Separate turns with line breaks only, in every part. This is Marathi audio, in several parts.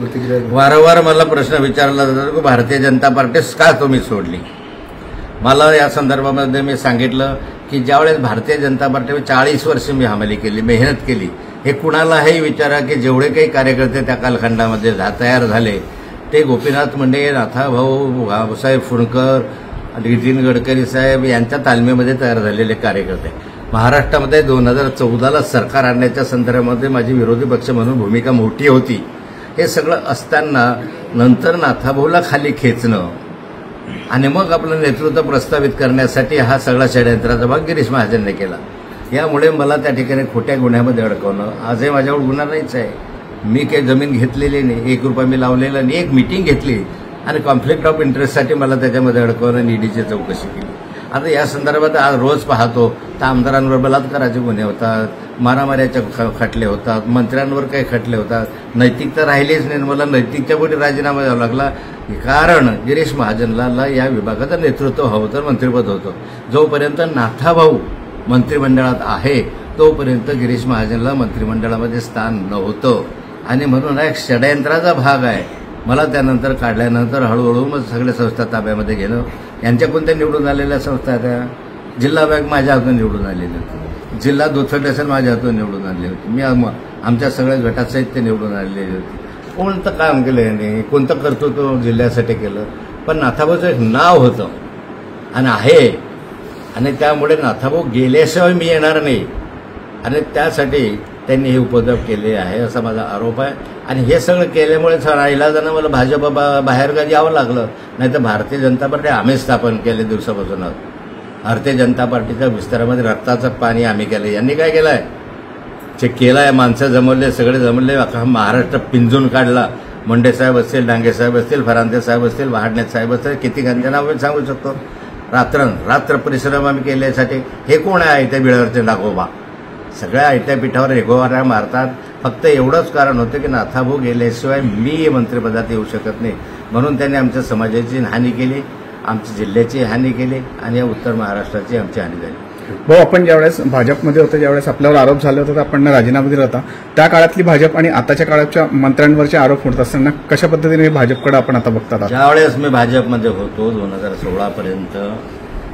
प्रतिक्रिया?
वारंवार मला प्रश्न विचारला जातो की भारतीय जनता पार्टी का तुम्ही सोडली. मला या संदर्भामध्ये मी सांगितलं की ज्यावेळेस भारतीय जनता पार्टीवर 40 वर्ष मी हमाली केली, मेहनत केली. हे कुणालाही विचारा की जेवढे काही कार्यकर्ते त्या कालखंडामध्ये तयार झाले ते गोपीनाथ मुंडे, नाथाभाऊ, भाऊसाहेब फुंडकर, नितीन गडकरी साहेब यांच्या तालमीमध्ये तयार झालेले कार्यकर्ते. महाराष्ट्रामध्ये 2014ला सरकार आणण्याच्या संदर्भामध्ये माझी विरोधी पक्ष म्हणून भूमिका मोठी होती. हे सगळं असताना नंतर नाथाभाऊला खाली खेचणं आणि मग आपलं नेतृत्व प्रस्तावित करण्यासाठी हा सगळा षडयंत्राचा भाग गिरीश महाजनने केला. यामुळे मला त्या ठिकाणी खोट्या गुन्ह्यामध्ये अडकवणं. आजही माझ्यावर गुन्हा नाहीच आहे. मी काही जमीन घेतलेली नाही, 1 रुपया मी लावलेला नाही. एक मीटिंग घेतली आणि कॉन्फ्लिक्ट ऑफ इंटरेस्टसाठी मला त्याच्यामध्ये अडकवणं आणि ईडीची चौकशी केली. आता या संदर्भात आज रोज पाहतो तर आमदारांवर बलात्काराचे गुन्हे होतात, मारामाऱ्याचे खटले होतात, मंत्र्यांवर काही खटले होतात. नैतिकता राहिलीच नाही. मला नैतिकतेपोटी राजीनामा द्यावा लागला कारण गिरीश महाजनला या विभागाचं नेतृत्व हवं होतं, मंत्रिपद होतं. जोपर्यंत नाथाभाऊ मंत्रिमंडळात आहे तोपर्यंत गिरीश महाजनला मंत्रिमंडळामध्ये स्थान नव्हतं आणि म्हणून एक षडयंत्राचा भाग आहे. मला त्यानंतर काढल्यानंतर हळूहळू मग सगळ्या संस्था ताब्यामध्ये घेणं. यांच्या कोणत्या निवडून आलेल्या संस्था त्या जिल्हा बँक माझ्या हातून निवडून आलेली होती, जिल्हा दूध फेडरेशन माझ्या हातून निवडून आली होती, मी आमच्या सगळ्या गटासहित ते निवडून आलेली होती. कोणतं काम केलं यांनी, कोणतं कर्तृत्व जिल्ह्यासाठी केलं. पण नाथाभाऊचं एक नाव होतं आणि आहे आणि त्यामुळे नाथाभाऊ गेल्याशिवाय मी येणार नाही आणि त्यासाठी त्यांनी हे उपद्रव केले आहे असा माझा आरोप आहे. आणि हे सगळं केल्यामुळे इलाजानं मला भाजप बाहेरगावी यावं लागलं. नाही तर भारतीय जनता पार्टी आम्ही स्थापन केले दिवसापासून. भारतीय जनता पार्टीच्या विस्तारामध्ये रक्ताचं पाणी आम्ही केलं. यांनी काय केलं आहे, जे केलं आहे, माणसं जमवले, सगळे जमवले, अख्खा महाराष्ट्र पिंजून काढला. मुंडे साहेब असतील, डांगे साहेब असतील, फरांदे साहेब असतील, वहाडणे साहेब असतील, किती त्यांच्या नाव मी सांगू शकतो. रात्र परिश्रम आम्ही केल्यासाठी. हे कोण आहे त्या बिळावरचे नागोबा? सगळ्या आयत्या पीठावर रेगोवाऱ्या मारतात. फक्त एवढंच कारण होतं की नाथाभाऊ गेल्याशिवाय मी मंत्रिपदात येऊ शकत नाही म्हणून त्यांनी आमच्या समाजाची हानी केली, आमच्या जिल्ह्याची हानी केली आणि या उत्तर महाराष्ट्राची आमची हानी झाली.
भाऊ, आपण ज्यावेळेस भाजपमध्ये होते, ज्यावेळेस आपल्यावर आरोप झाले होते, आपण राजीनामा दिला होता, त्या काळातली भाजप आणि आताच्या काळाच्या मंत्र्यांवरचे आरोप होत असताना कशा पद्धतीने भाजपकडे आपण आता बघतात?
ज्यावेळेस मी भाजपमध्ये होतो 2016 पर्यंत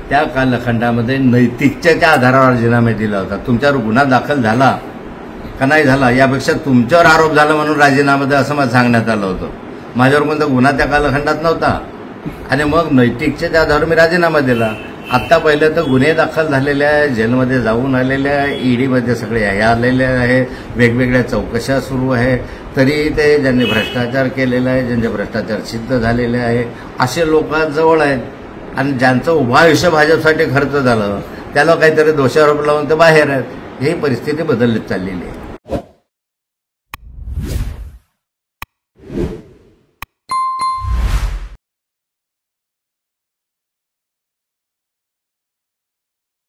त्या कालखंडामध्ये नैतिकतेच्या आधारावर राजीनामा दिला होता. तुमच्यावर गुन्हा दाखल झाला का नाही झाला यापेक्षा तुमच्यावर आरोप झाला म्हणून राजीनामा द्या असं मला सांगण्यात आलं होतं. माझ्यावर कोणता गुन्हा त्या कालखंडात नव्हता आणि मग नैतिकतेच्या आधारावर मी राजीनामा दिला. आत्ता पहिलं तर गुन्हे दाखल झालेले आहे, जेलमध्ये जाऊन आलेले आहे, ईडीमध्ये सगळे हे आलेले आहे, वेगवेगळ्या चौकशा सुरू आहे. तरी ते ज्यांनी भ्रष्टाचार केलेला आहे, ज्यांचे भ्रष्टाचार सिद्ध झालेले आहे असे लोकांजवळ आहेत आणि ज्यांचं उभं आयुष्य भाजपसाठी खर्च झालं त्याला काहीतरी दोषारोप लावून ते बाहेर आहेत. ही परिस्थिती बदलत चाललेली आहे.